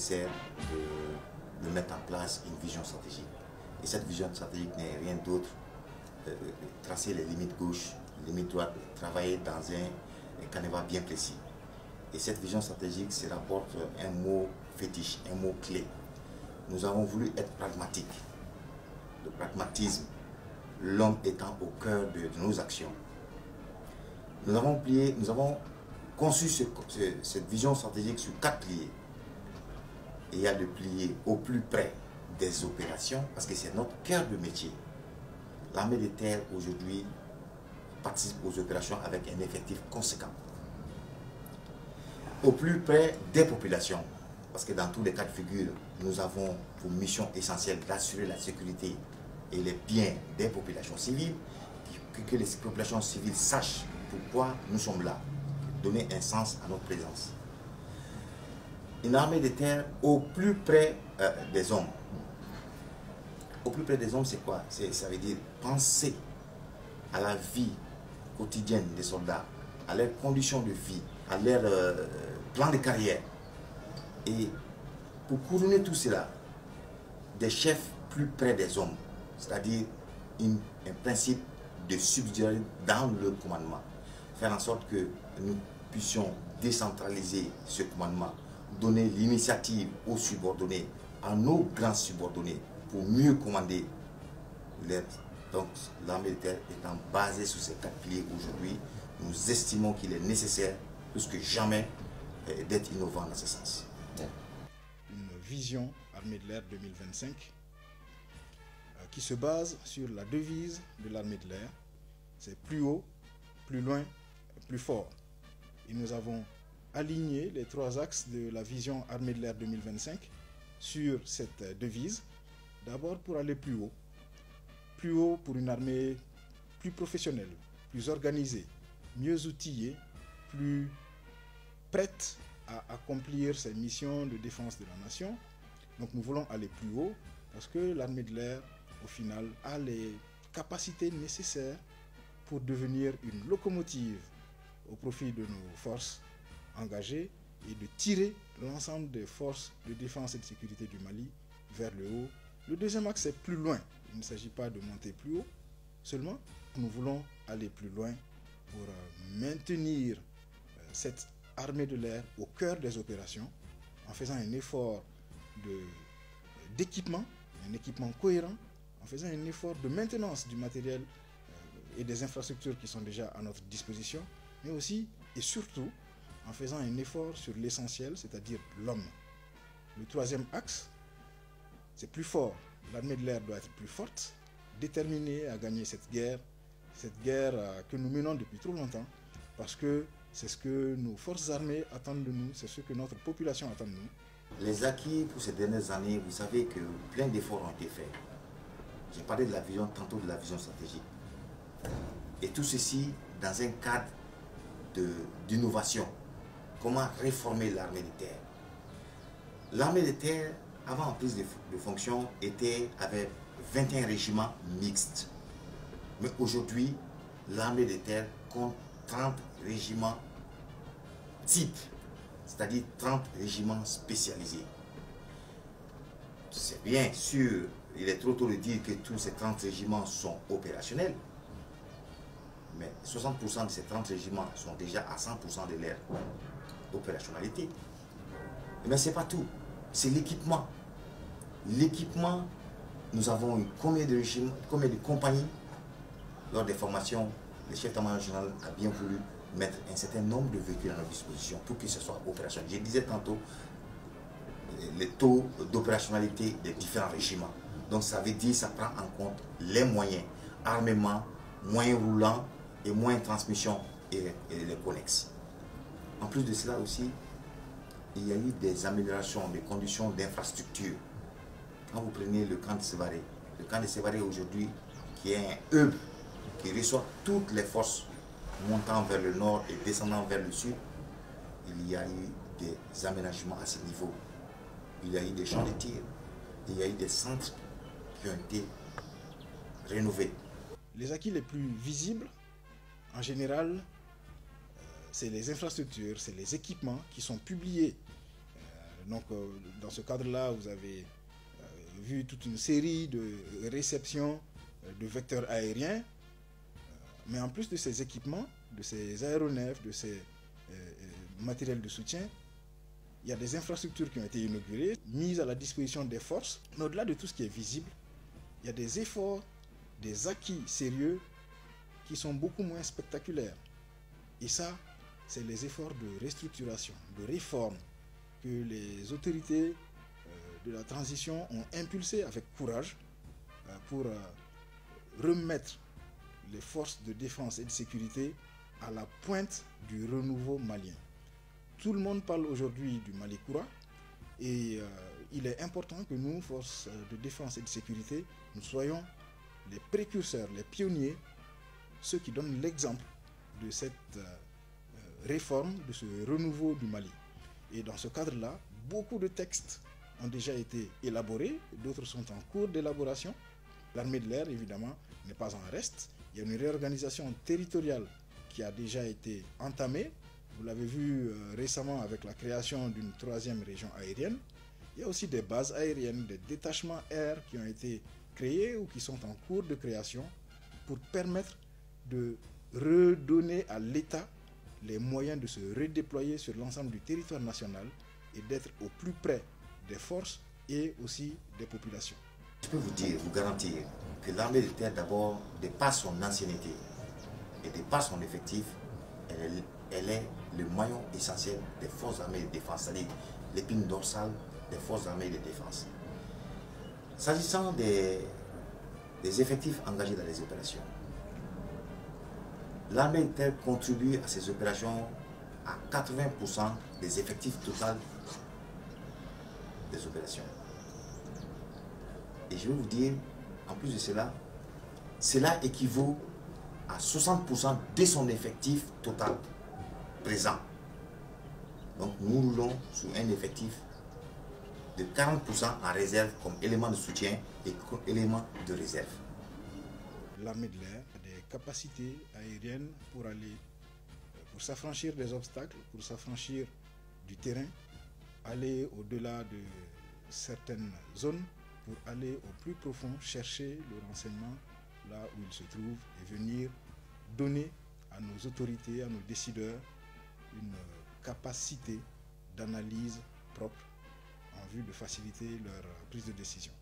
nécessaire de mettre en place une vision stratégique. Et cette vision stratégique n'est rien d'autre tracer les limites gauche, les limites droite, travailler dans un canevas bien précis. Et cette vision stratégique se rapporte un mot fétiche, un mot clé. Nous avons voulu être pragmatiques. Le pragmatisme, l'homme étant au cœur de nos actions. Nous avons conçu cette vision stratégique sur 4 piliers. Et il y a le pilier au plus près des opérations, parce que c'est notre cœur de métier. L'armée de terre aujourd'hui participe aux opérations avec un effectif conséquent. Au plus près des populations, parce que dans tous les cas de figure, nous avons pour mission essentielle d'assurer la sécurité et les biens des populations civiles, que les populations civiles sachent pourquoi nous sommes là, donner un sens à notre présence. Une armée de terre au plus près des hommes. Au plus près des hommes, c'est quoi? Ça veut dire penser à la vie quotidienne des soldats, à leurs conditions de vie, à leur plan de carrière. Et pour couronner tout cela, des chefs plus près des hommes, c'est-à-dire un principe de subsidiarité dans le commandement. Faire en sorte que nous puissions décentraliser ce commandement, donner l'initiative aux subordonnés, à nos grands subordonnés, pour mieux commander. Donc l'armée de terre étant basée sur ces 4 piliers aujourd'hui, nous estimons qu'il est nécessaire, plus que jamais, d'être innovant dans ce sens. Une vision armée de l'air 2025 qui se base sur la devise de l'armée de l'air, c'est plus haut, plus loin, plus fort. Et nous avons aligné les 3 axes de la vision armée de l'air 2025 sur cette devise. D'abord pour aller plus haut pour une armée plus professionnelle, plus organisée, mieux outillée, plus prête à accomplir ses missions de défense de la nation. Donc nous voulons aller plus haut parce que l'armée de l'air, au final, a les capacités nécessaires pour devenir une locomotive au profit de nos forces engagées et de tirer l'ensemble des forces de défense et de sécurité du Mali vers le haut. Le deuxième axe, c'est plus loin. Il ne s'agit pas de monter plus haut, seulement nous voulons aller plus loin pour maintenir cette armée de l'air au cœur des opérations en faisant un effort d'équipement, un équipement cohérent, en faisant un effort de maintenance du matériel et des infrastructures qui sont déjà à notre disposition, mais aussi et surtout en faisant un effort sur l'essentiel, c'est-à-dire l'homme. Le troisième axe, c'est plus fort. L'armée de l'air doit être plus forte, déterminée à gagner cette guerre que nous menons depuis trop longtemps, parce que c'est ce que nos forces armées attendent de nous, c'est ce que notre population attend de nous. Les acquis pour ces dernières années, vous savez que plein d'efforts ont été faits. J'ai parlé de la vision, tantôt de la vision stratégique. Et tout ceci dans un cadre d'innovation. Comment réformer l'armée de terre? L'armée de terre, avant en prise de fonction, avait 21 régiments mixtes. Mais aujourd'hui, l'armée de terre compte 30 régiments types, c'est-à-dire 30 régiments spécialisés. C'est bien sûr, il est trop tôt de dire que tous ces 30 régiments sont opérationnels, mais 60% de ces 30 régiments sont déjà à 100% de leur opérationnalité. Mais ce n'est pas tout, c'est l'équipement. L'équipement, nous avons eu combien de régiments, combien de compagnies. Lors des formations, le chef d'état-major général a bien voulu mettre un certain nombre de véhicules à notre disposition pour que ce soit opérationnel. Je disais tantôt les taux d'opérationnalité des différents régiments. Donc ça veut dire que ça prend en compte les moyens, armement, moyens roulants et moyens de transmission et les connexes. En plus de cela aussi, il y a eu des améliorations des conditions d'infrastructure. Quand vous prenez le camp de Sévaré, aujourd'hui, qui est un hub qui reçoit toutes les forces montant vers le nord et descendant vers le sud, il y a eu des aménagements à ce niveau. Il y a eu des champs de tir, il y a eu des centres qui ont été rénovés. Les acquis les plus visibles, en général, c'est les infrastructures, c'est les équipements qui sont publiés Dans ce cadre-là, vous avez vu toute une série de réceptions de vecteurs aériens. Mais en plus de ces équipements, de ces aéronefs, de ces matériels de soutien, il y a des infrastructures qui ont été inaugurées, mises à la disposition des forces. Mais au-delà de tout ce qui est visible, il y a des efforts, des acquis sérieux qui sont beaucoup moins spectaculaires. Et ça, c'est les efforts de restructuration, de réforme que les autorités de la transition ont impulsé avec courage pour remettre les forces de défense et de sécurité à la pointe du renouveau malien. Tout le monde parle aujourd'hui du Mali Koura et il est important que nous, forces de défense et de sécurité, nous soyons les précurseurs, les pionniers, ceux qui donnent l'exemple de cette réforme, de ce renouveau du Mali. Et dans ce cadre-là, beaucoup de textes ont déjà été élaborés, d'autres sont en cours d'élaboration. L'armée de l'air, évidemment, n'est pas en reste. Il y a une réorganisation territoriale qui a déjà été entamée. Vous l'avez vu récemment avec la création d'une 3e région aérienne. Il y a aussi des bases aériennes, des détachements air qui ont été créés ou qui sont en cours de création pour permettre de redonner à l'État les moyens de se redéployer sur l'ensemble du territoire national et d'être au plus près des forces et aussi des populations. Je peux vous dire, vous garantir que l'armée de terre, d'abord, de par son ancienneté et de par son effectif, elle est le maillon essentiel des forces armées de défense, c'est-à-dire l'épine dorsale des forces armées de défense. S'agissant des effectifs engagés dans les opérations, l'armée de terre contribue à ces opérations à 80% des effectifs total des opérations. Et je vais vous dire, en plus de cela équivaut à 60% de son effectif total présent. Donc nous roulons sur un effectif de 40% en réserve comme élément de soutien et comme élément de réserve. L'armée de l'air a des capacités aériennes pour s'affranchir des obstacles, pour s'affranchir du terrain, aller au-delà de certaines zones, pour aller au plus profond, chercher le renseignement là où il se trouve et venir donner à nos autorités, à nos décideurs, une capacité d'analyse propre en vue de faciliter leur prise de décision.